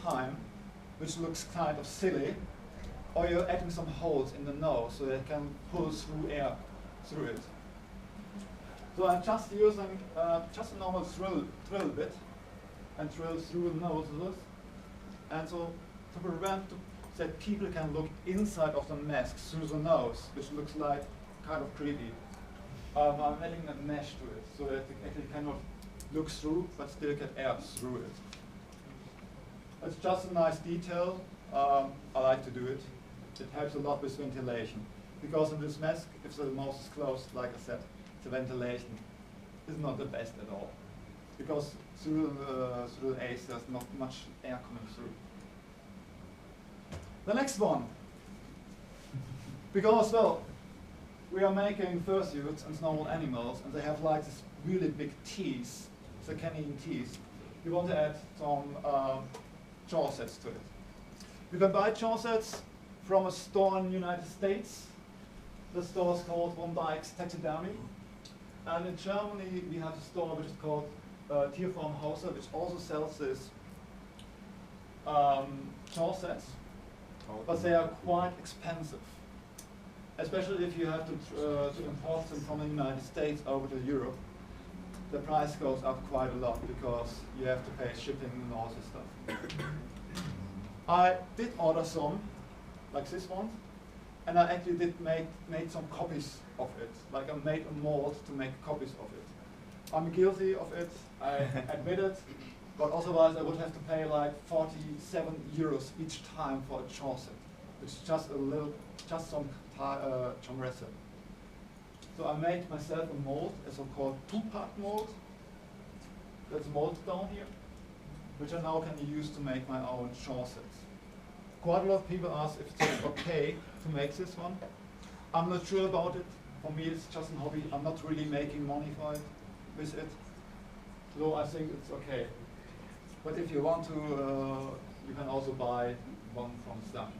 time, which looks kind of silly, or you're adding some holes in the nose so they can pull through air through it. So I'm just using just a normal drill bit and drill through the noses, and so to prevent that people can look inside of the mask through the nose, which looks like kind of creepy. I'm adding a mesh to it so that they actually cannot look through but still get air through it. It's just a nice detail. I like to do it. It helps a lot with ventilation. Because in this mask, if the mouth is closed, like I said, the ventilation is not the best at all. Because through the ace, there's not much air coming through. The next one. Because, well, we are making fursuits and small animals, and they have like this really big teeth, the canine teeth. We want to add some jaw sets to it. You can buy jaw sets from a store in the United States. The store is called One Dykes Taxidermy. And in Germany, we have a store which is called Tierformhauser, which also sells this jaw sets. But they are quite expensive. Especially if you have to import them from the United States over to Europe. The price goes up quite a lot because you have to pay shipping and all this stuff. I did order some, like this one, and I actually did made some copies of it. Like I made a mold to make copies of it. I'm guilty of it, I admit it, but otherwise I would have to pay like 47 euros each time for a jaw set, which is just some resin. So I made myself a mold, a so-called two-part mold. That's molded down here, which I now can use to make my own jaw sets. Quite a lot of people ask if it's okay to make this one. I'm not sure about it. For me, it's just a hobby. I'm not really making money for it, with it. So I think it's okay. But if you want to, you can also buy one from Stan.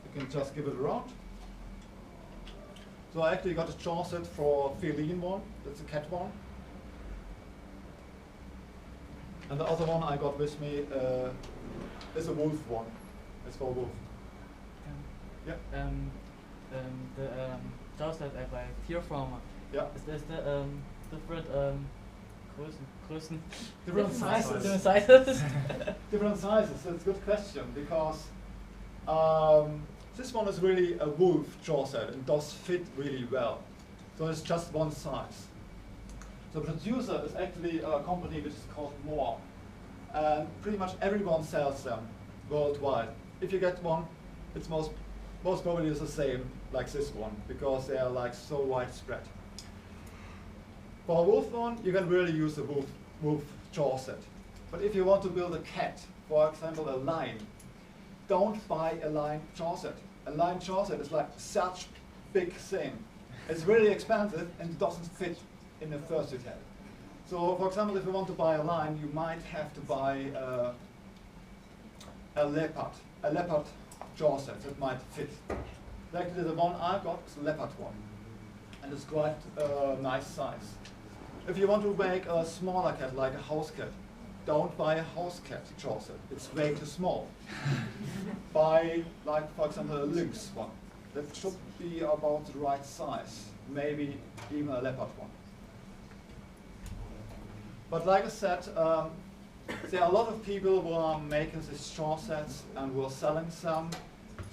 You can just give it a round. So I actually got a jaw set for feline one. That's a cat one. And the other one I got with me is a wolf one. It's for a wolf. Yeah. The jaws that I buy Tierformer. Yeah. Is the different Größen? Different sizes. Different sizes. Different sizes. That's a good question because this one is really a wolf jaw set and does fit really well. So it's just one size. The producer is actually a company which is called More. And pretty much everyone sells them worldwide. If you get one, it's most probably the same like this one because they are like so widespread. For a wolf one, you can really use a wolf jaw set. But if you want to build a cat, for example a lion, don't buy a lion jaw set. A lion jaw set is like such big thing. It's really expensive and it doesn't fit in a fursuit head. So for example, if you want to buy a lion, you might have to buy a leopard jaw set that might fit. Actually the one I got is a leopard one. And it's quite a nice size. If you want to make a smaller cat, like a house cat, don't buy a house cat jaw set. It's way too small. Buy, like for example, a lynx one. That should be about the right size. Maybe even a leopard one. But like I said, there are a lot of people who are making these jaw sets and who are selling some.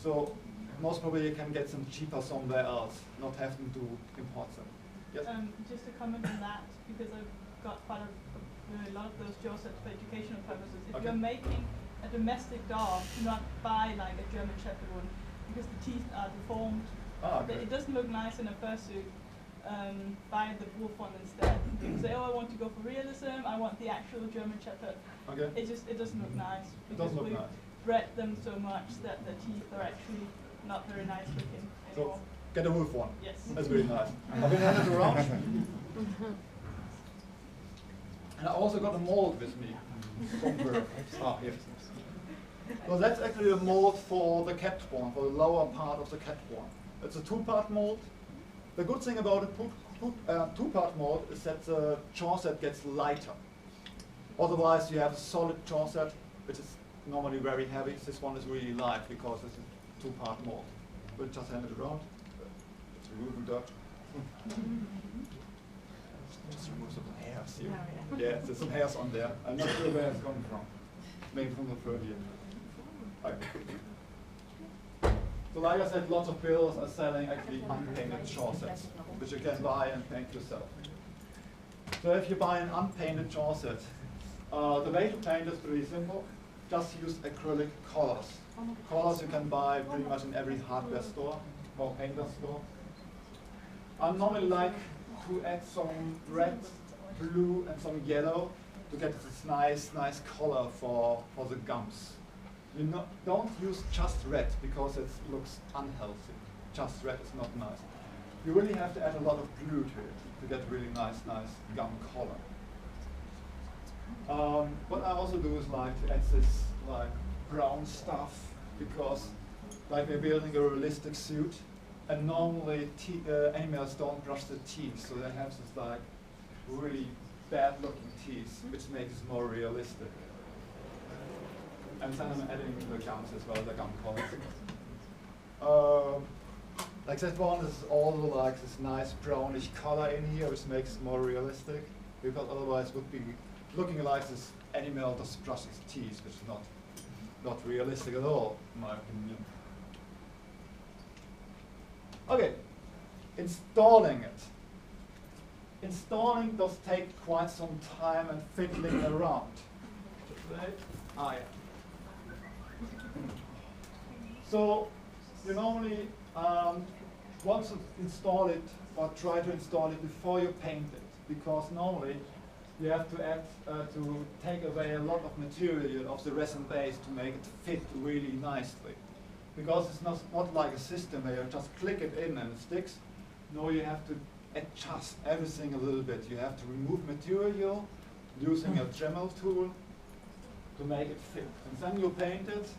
So most probably you can get them cheaper somewhere else, not having to import them. Yes? Just to comment on that, because I've got quite a lot of those jaw sets for educational purposes. If you're making a domestic dog, do not buy like a German Shepherd one, because the teeth are deformed. Okay. It doesn't look nice in a fursuit. Buy the wolf one instead. You say, oh, I want to go for realism, I want the actual German Shepherd. Okay. It doesn't look nice. It doesn't look we've nice. bred them so much that the teeth are actually not very nice looking anymore. So get a wolf one. Yes. That's really nice. I've been handed around. And I also got a mold with me. Somewhere. Here. So that's actually a mold for the cat one, for the lower part of the cat one. It's a two-part mold. The good thing about a two-part mold is that the jaw set gets lighter. Otherwise, you have a solid jaw set, which is normally very heavy. This one is really light because it's a 2-part mold. We'll just hand it around. Let's remove the dirt. Just remove some hairs here. Yeah, there's some hairs on there. I'm not sure where it's coming from. Maybe from the fur here. Okay. So like I said, lots of builders are selling actually unpainted jaw sets, which you can buy and paint yourself. So if you buy an unpainted jaw set, the way to paint is pretty simple. Just use acrylic colors. Colors you can buy pretty much in every hardware store or painter store. I normally like to add some red, blue, and some yellow to get this nice color for the gums. You don't use just red because it looks unhealthy. Just red is not nice. You really have to add a lot of blue to it to get really nice gum color. What I also do is like to add this like brown stuff because like we're building a realistic suit, and normally animals don't brush their teeth, so they have this like really bad looking teeth, which makes it more realistic. And then I'm adding the gums as well, the gum colors. Like that one is also like this nice brownish color in here, which makes it more realistic, because otherwise it would be looking like this animal just brushes its teeth, which is not realistic at all, in my opinion. Okay, installing it. Installing does take quite some time and fiddling around. Ah, yeah. So you normally want to install it or try to install it before you paint it, because normally you have to add to take away a lot of material of the resin base to make it fit really nicely. Because it's not like a system where you just click it in and it sticks. No, you have to adjust everything a little bit. You have to remove material using a Dremel tool to make it fit. And then you paint it,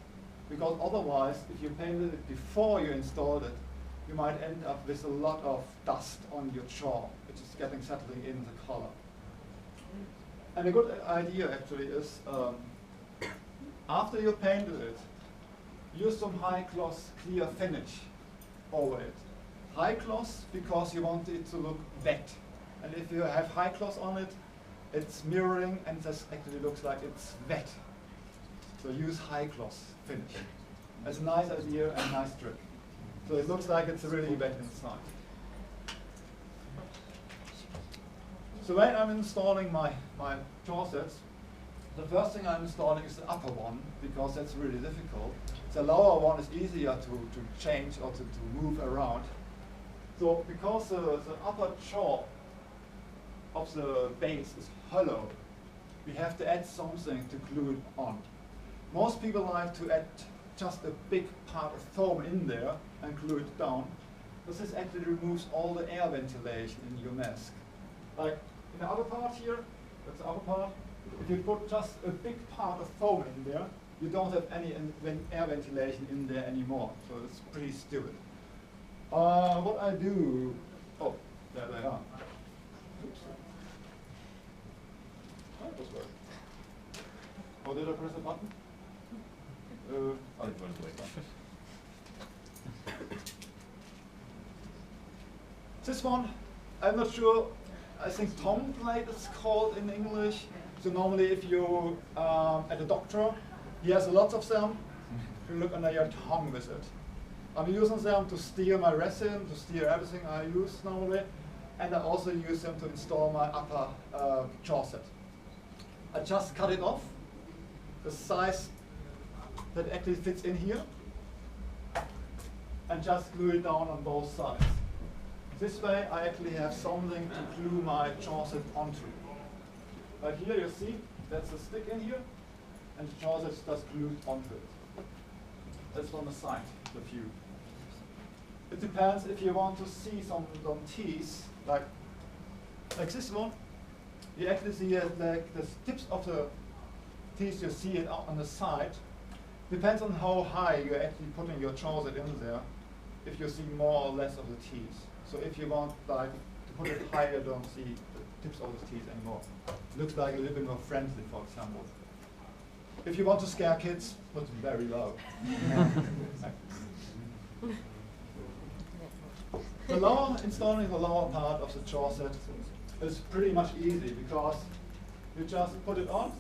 because otherwise, if you painted it before you installed it, you might end up with a lot of dust on your jaw, which is settling in the color. And a good idea actually is, after you painted it, use some high gloss clear finish over it. High gloss because you want it to look wet. And if you have high gloss on it, it's mirroring and this actually looks like it's wet. So use high gloss finish. That's a nice idea and a nice trick. So it looks like it's really wet inside. So when I'm installing my jaw sets, the first thing I'm installing is the upper one, because that's really difficult. The lower one is easier to change or to move around. So because the upper jaw of the base is hollow, we have to add something to glue it on. Most people like to add just a big part of foam in there and glue it down, because this actually removes all the air ventilation in your mask. Like in the other part here, that's the upper part, if you put just a big part of foam in there, you don't have any air ventilation in there anymore, so it's pretty stupid. What I do, oh, there they are. Oops. That was working. Oh, did I press a button? Oh, it went away. This one, I'm not sure, I think tongue plate is called in English. So normally if you at a doctor, he has a lot of them. You look under your tongue with it. I'm using them to steer my resin, to steer everything I use normally, and I also use them to install my upper jaw set. I just cut it off, the size that actually fits in here, and just glue it down on both sides. This way I actually have something to glue my jaw set onto. Right here you see, that's a stick in here, and the jaw set is just glued onto it. That's from the side, the view. It depends if you want to see some teeth, like this one. You actually see like the tips of the teeth, you see it out on the side. Depends on how high you're actually putting your jaw set in there, if you see more or less of the teeth. So if you want like to put it higher, you don't see tips of the teeth anymore. Looks like a little bit more friendly, for example. If you want to scare kids, put them very low. Installing the lower part of the jaw set is pretty much easy because you just put it on,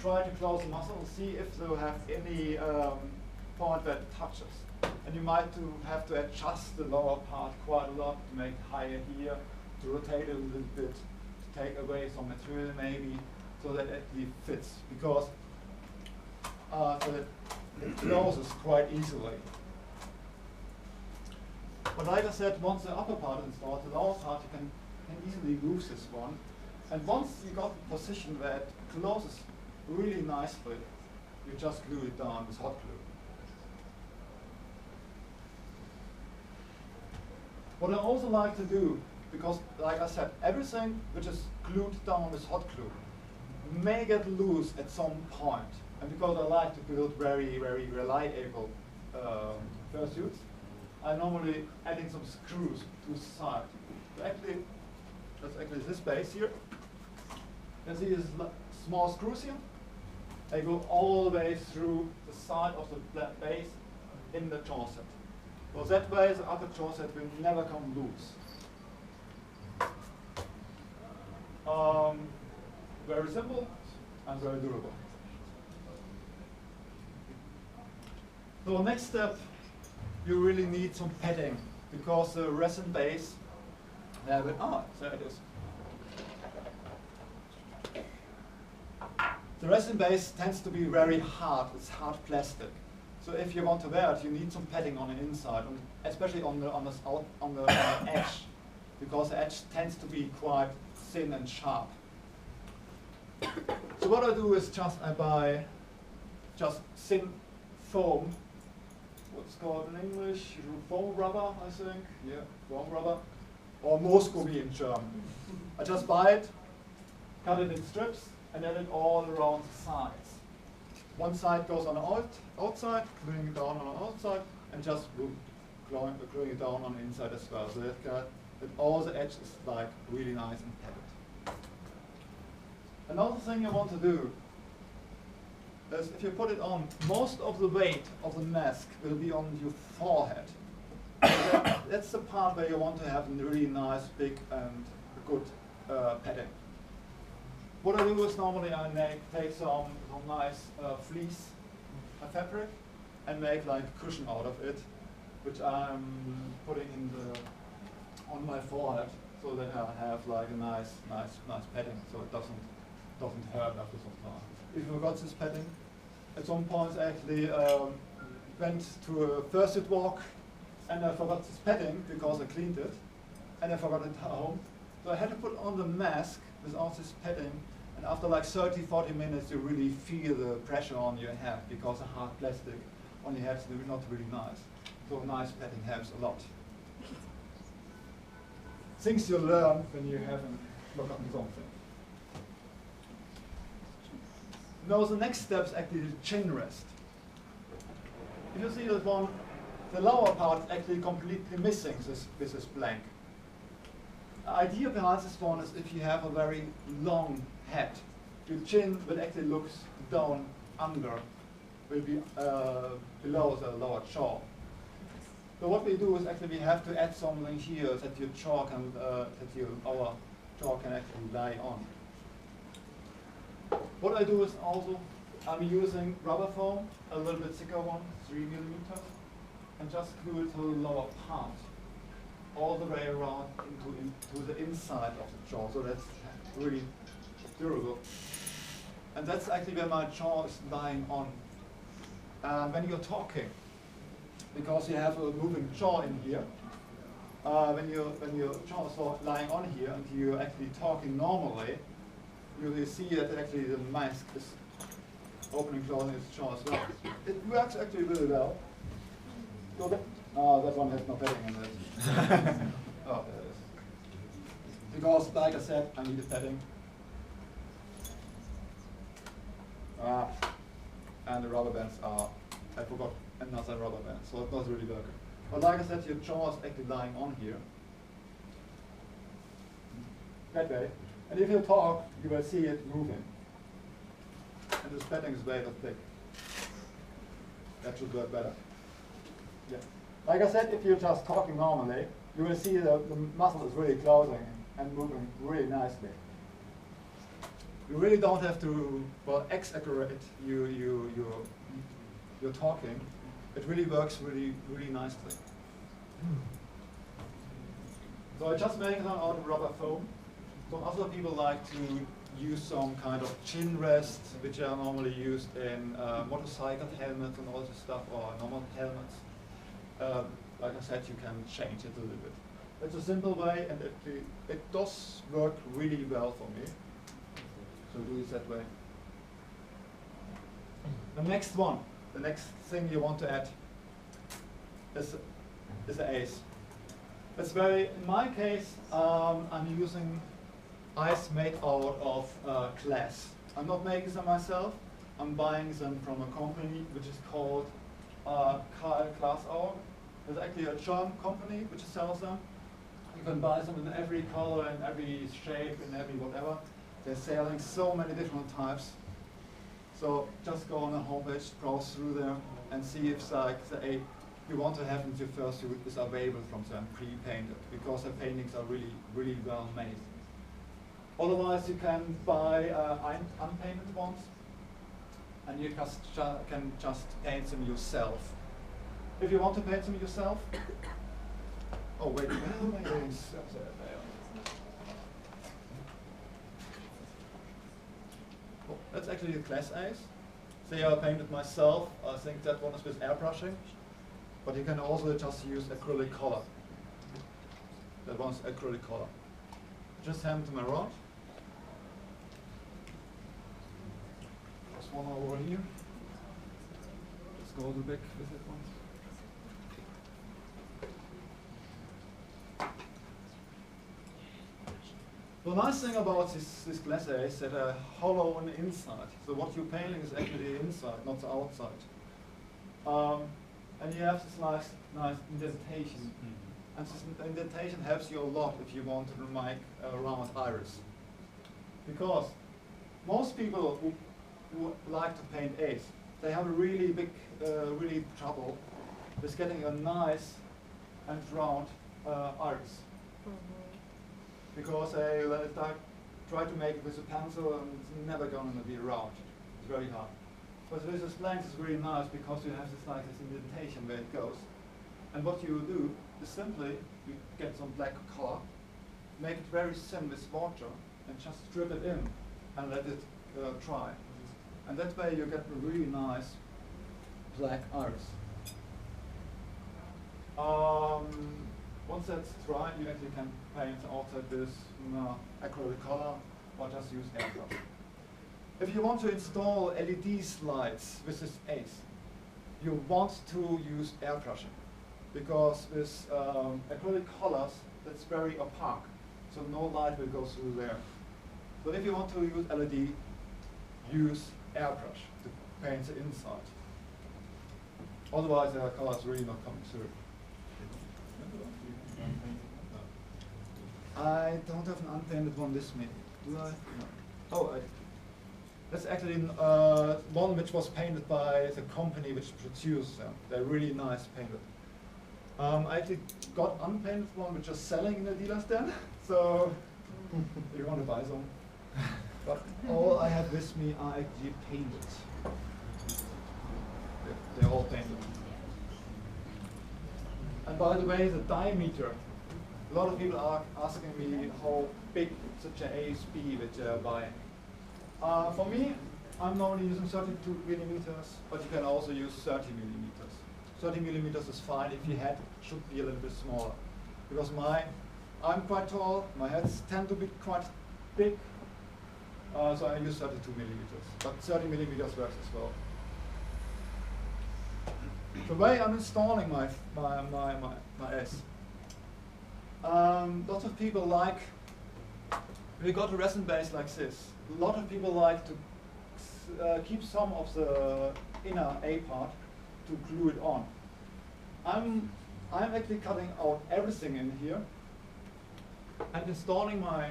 try to close the muscle, see if you have any point that touches. And you might have to adjust the lower part quite a lot to make it higher here, to rotate it a little bit, to take away some material maybe, so that it actually fits. Because so that it closes quite easily. But like I said, once the upper part is installed, the lower part you can easily lose this one. And once you got the position where it closes really nicely, you just glue it down with hot glue. What I also like to do, because like I said, everything which is glued down with hot glue may get loose at some point. And because I like to build very, very reliable fursuits, I'm normally adding some screws to the side. So actually, that's actually this base here. You can see these small screws here. They go all the way through the side of the base in the jaw set. So that way the upper jaw set will never come loose. Very simple and very durable. So next step, you really need some padding because the resin base, there it is. The resin base tends to be very hard. It's hard plastic. So if you want to wear it, you need some padding on the inside, especially on the edge, because the edge tends to be quite thin and sharp. So what I do is I buy just thin foam. What's called in English? Foam rubber, I think. Yeah, foam rubber. Or Moosgummi in German. I just buy it, cut it in strips, and add it all around the sides. One side goes on the outside, gluing it down on the outside, and just gluing it down on the inside as well. So that all the edge is like really nice and padded. Another thing you want to do is if you put it on, most of the weight of the mask will be on your forehead. That's the part where you want to have a really nice, big and good padding. What I do is normally I take some nice fleece fabric and make like a cushion out of it, which I'm putting on my forehead, so that I have like a nice padding, so it doesn't hurt after some time. If you forgot this padding, at some point I actually went to a fursuit walk and I forgot this padding because I cleaned it and I forgot it at home. So I had to put on the mask without this padding, and after like 30-40 minutes you really feel the pressure on your head because the hard plastic on your head is not really nice. So nice padding helps a lot. Things you learn when you haven't forgotten something. Now the next step is actually the chin rest. If you see that one, the lower part is actually completely missing with this blank. The idea behind this one is if you have a very long head, your chin will actually look down under, will be below the lower jaw. So what we do is actually we have to add something here that your jaw can, our jaw can actually lie on. What I do is also, I'm using rubber foam, a little bit thicker one, 3 millimeters, and just glue it to the lower part, all the way around into the inside of the jaw, so that's really durable. And that's actually where my jaw is lying on. When you're talking, because you have a moving jaw in here, when your jaw is lying on here and you're actually talking normally, you will see that actually the mask is opening and closing its jaw as well. It works actually really well. Oh, that one has no padding in it. Oh, there it is. Because, like I said, I need a padding. And the rubber bands are, I forgot another rubber band, so it was really working. But like I said, your jaw is actually lying on here. that way. And if you talk, you will see it moving. And this padding is way too thick. That should work better. Yeah. Like I said, if you're just talking normally, you will see the muscle is really closing and moving really nicely. You really don't have to, well, exaggerate you're talking. It really works really nicely. So I just make it out of rubber foam. Some other people like to use some kind of chin rests, which are normally used in motorcycle helmets and all this stuff, or normal helmets. Like I said, you can change it a little bit. It's a simple way, and it does work really well for me. So do it that way. The next one, the next thing you want to add is the ace. It's very, in my case, I'm using eyes made out of glass. I'm not making them myself. I'm buying them from a company which is called Glasauge. It's actually a German company which sells them. You can buy them in every color, in every shape, in every whatever. They're selling so many different types. So just go on the homepage, browse through there, and see if you want to have in your fursuit is available from them pre-painted, because the paintings are really well made. Otherwise, you can buy unpainted ones, and you can just paint them yourself. If you want to paint them yourself, oh wait, oh, that's actually a glass ace. They are painted myself. I think that one is with airbrushing, but you can also just use acrylic color. That one's acrylic color. Just hand them around. There's one over here. Let's go to the back with that one. The nice thing about this glass is that they're hollow on the inside. So what you're painting is actually the inside, not the outside. And you have this nice indentation. And this indentation helps you a lot if you want to make a round iris. Because most people who like to paint ace, they have a really big, really trouble with getting a nice and round iris. Because they try to make it with a pencil and it's never going to be round. It's very hard. But with this blank it's really nice because you have this indentation where it goes. And what you do is simply you get some black color, make it very thin with water, and just strip it in and let it dry. And that way you get a really nice black iris. Once that's dry, you actually can paint outside with acrylic color or just use airbrush. If you want to install LED lights with this ace, you want to use airbrushing, because with acrylic colors, that's very opaque, so no light will go through there. So if you want to use LED, use airbrush to paint the inside. Otherwise, the color is really not coming through. I don't have an unpainted one with me. Do I? No. Oh, that's actually one which was painted by the company which produced them. They're really nice painted. I actually got unpainted one which is selling in the dealer's den. So if you want to buy some. But all I have with me are actually painted. They're all painted. And by the way, the diameter. A lot of people are asking me how big such an ace be which they're buying. For me, I'm normally using 32 millimeters, but you can also use 30 millimeters. 30 millimeters is fine if your head should be a little bit smaller. Because I'm quite tall, my heads tend to be quite big, so I use 32 millimeters. But 30 millimeters works as well. The way I'm installing my ace. Lots of people like, we got a resin base like this. A lot of people like to keep some of the inner A part to glue it on. I'm actually cutting out everything in here and installing my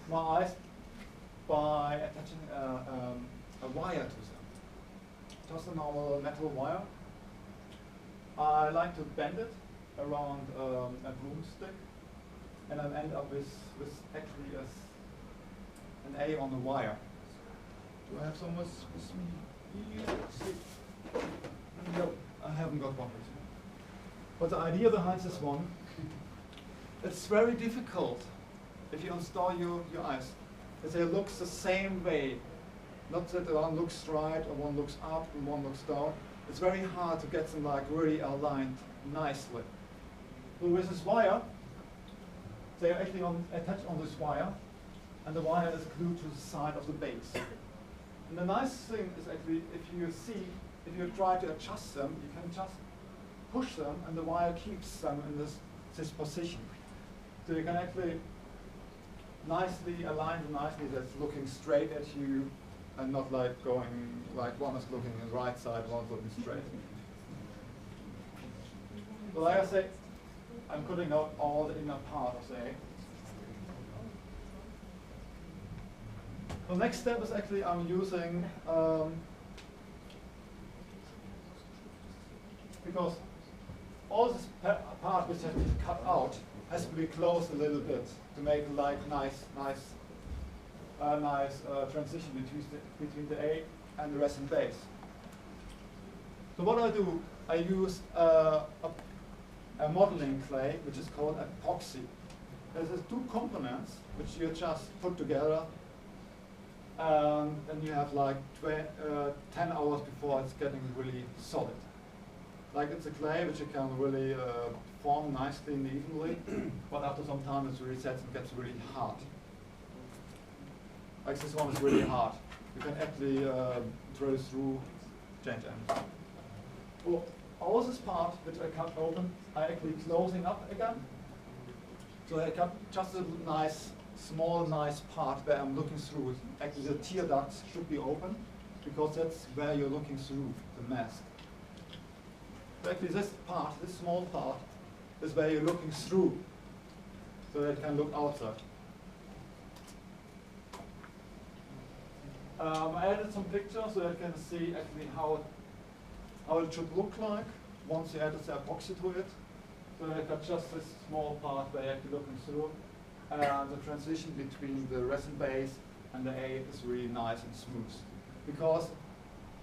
my eyes by attaching a wire to them. Just a normal metal wire. I like to bend it around a broomstick, and I end up with actually an A on the wire. Do I have some with me? Let's see. No, I haven't got one with me. But the idea behind this one, it's very difficult if you install your eyes. That they look the same way. Not that one looks straight or one looks up and one looks down. It's very hard to get them like really aligned nicely. So with this wire, they are actually attached on this wire, and the wire is glued to the side of the base. And the nice thing is actually, if you try to adjust them, you can just push them, and the wire keeps them in this position. So you can actually nicely align them nicely. That's looking straight at you, and not like going like one is looking on the right side, one's looking straight. So like I say, I'm cutting out all the inner part of the egg. The next step is actually I'm using, because all this part which has been cut out has to be closed a little bit to make like nice transition between the egg and the resin base. So what I do, I use a modeling clay which is called epoxy. There's two components which you just put together, and you have like 10 hours before it's getting really solid. Like it's a clay which you can really form nicely and evenly, but after some time it resets and gets really hard. Like this one is really hard. You can actually drill through, change ends. Well, all this part which I cut open, I actually closing up again. So I cut just a nice, small, nice part where I'm looking through. Actually the tear ducts should be open, because that's where you're looking through the mask. So actually this part, this small part, is where you're looking through, so that it can look outside. I added some pictures so you can see actually how it should look like once you added the epoxy to it. So I got just this small part where you're actually looking through, and the transition between the resin base and the A is really nice and smooth. Because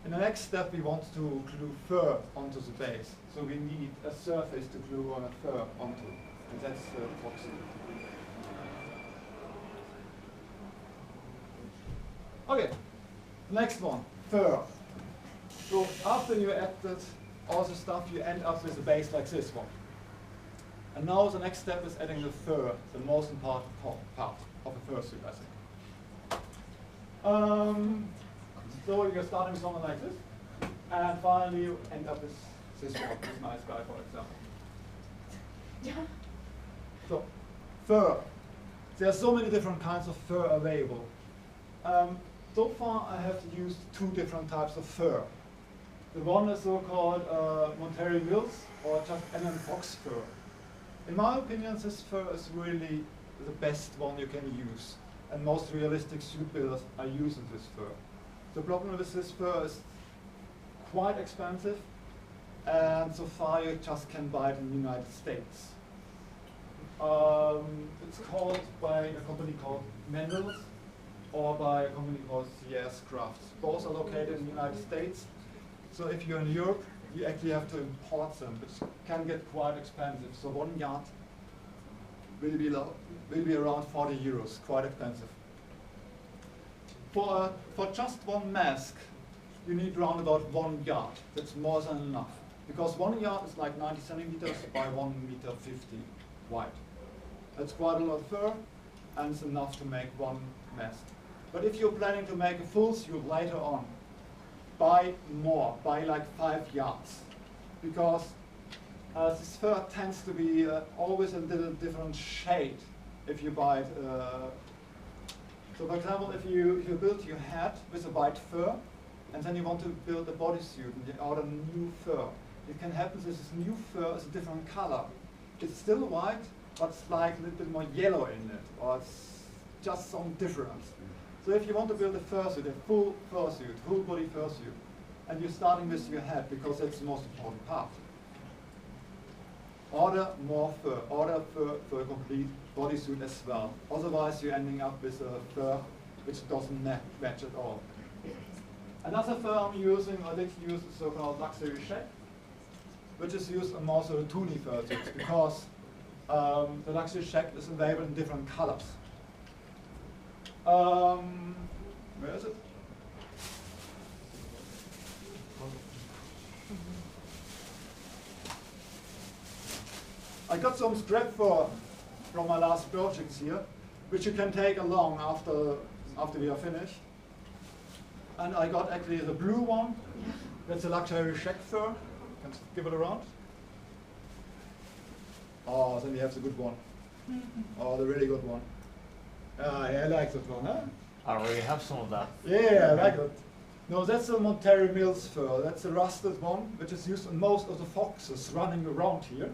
in the next step we want to glue fur onto the base. So we need a surface to glue on a fur onto, and that's the epoxy. Okay, next one, fur. So after you added all the stuff, you end up with a base like this one. And now the next step is adding the fur, the most important part of a fursuit, I think. So you're starting with something like this, and finally you end up with this one, this nice guy, for example. Yeah. So, fur. There are so many different kinds of fur available. So far I have used two different types of fur. The one is so-called Monterey Mills, or just N Fox fur. In my opinion, this fur is really the best one you can use, and most realistic suit builders are using this fur. The problem with this fur is quite expensive, and so far you just can buy it in the United States. It's called by a company called Mendel's, or by a company called CS Crafts. Both are located in the United States. So if you're in Europe, you actually have to import them, which can get quite expensive. So 1 yard will be around 40 euros, quite expensive. For just one mask, you need around about 1 yard. That's more than enough. Because 1 yard is like 90 centimeters by 1 meter 50 wide. That's quite a lot of fur, and it's enough to make one mask. But if you're planning to make a full suit later on, buy more, buy like 5 yards. Because this fur tends to be always a little different shade if you buy it. So for example, if you build your hat with a white fur, and then you want to build a bodysuit and you order new fur, it can happen that this new fur is a different color. It's still white, but it's like a little bit more yellow in it, or it's just some difference. So if you want to build a fursuit, a full fursuit, full body fursuit, and you're starting with your head because that's the most important part. Order more fur, order fur for a complete bodysuit as well. Otherwise you're ending up with a fur which doesn't match at all. Another fur I'm using, I like to use the so-called luxury check, which is used on most of the toonie fursuits because the luxury check is available in different colors. Where is it? I got some scrap fur from my last projects here, which you can take along after we are finished. And I got actually the blue one. That's a luxury check fur. Can give it around. Oh, then we have the good one. Oh, the really good one. Yeah, I like that one, huh? I already have some of that. Yeah, I like it. No, that's the Monterey Mills fur. That's a rusted one, which is used on most of the foxes running around here.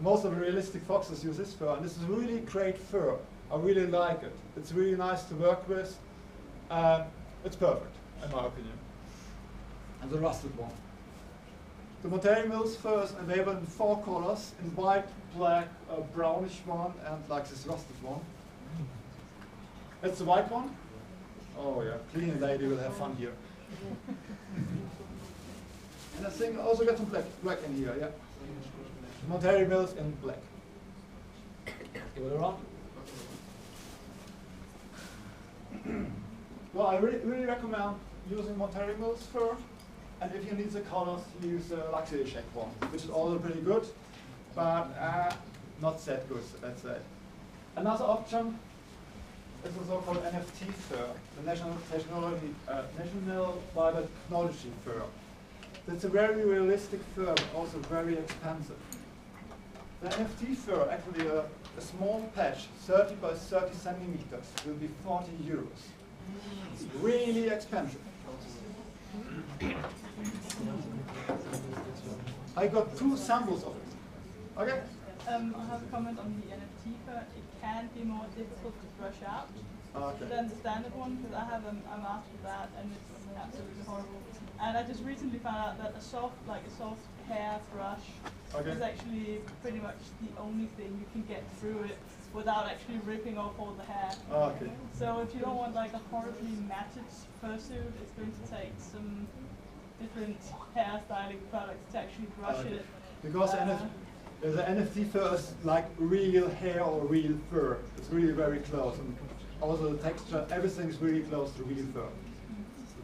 Most of the realistic foxes use this fur, and this is really great fur. I really like it. It's really nice to work with. It's perfect, in my opinion. And the rusted one. The Monterey Mills fur is available in 4 colors, in white, black, a brownish one, and like this rusted one. That's the white one. Oh yeah, cleaning lady will have fun here. And I think I also got some black in here, yeah. Monterey Mills in black. Give it around. Well, I really recommend using Monterey Mills fur. And if you need the colors, use the luxury check one, which is also pretty good, but not that good, let's say. Another option is the so-called NFT fur, the National Biotechnology fur. That's a very realistic fur, but also very expensive. The NFT fur, actually a small patch, 30 by 30 centimeters, will be 40 euros. It's really expensive. I got 2 samples of it. Okay? I have a comment on the NFT fur. It can be more difficult to brush out than the standard one, because I have a master of that, and it's absolutely horrible. And I just recently found out that a soft hair brush is actually pretty much the only thing you can get through it without actually ripping off all the hair. Okay. So if you don't want like a horribly matted fursuit, it's going to take some different hairstyling products to actually brush it. Because the NFT fur is like real hair or real fur. It's really very close. And also the texture, everything is really close to real fur.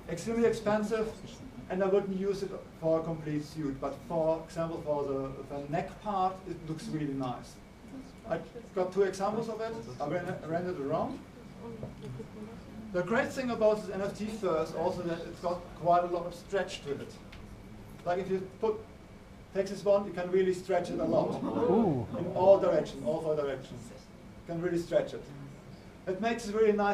Extremely expensive, and I wouldn't use it for a complete suit, but for example for the neck part, it looks really nice. I got 2 examples of it. I ran it around. The great thing about this NFT fur is also that it's got quite a lot of stretch to it. Like if you take this one, you can really stretch it a lot. In all directions, all 4 directions. You can really stretch it. It makes it really nice.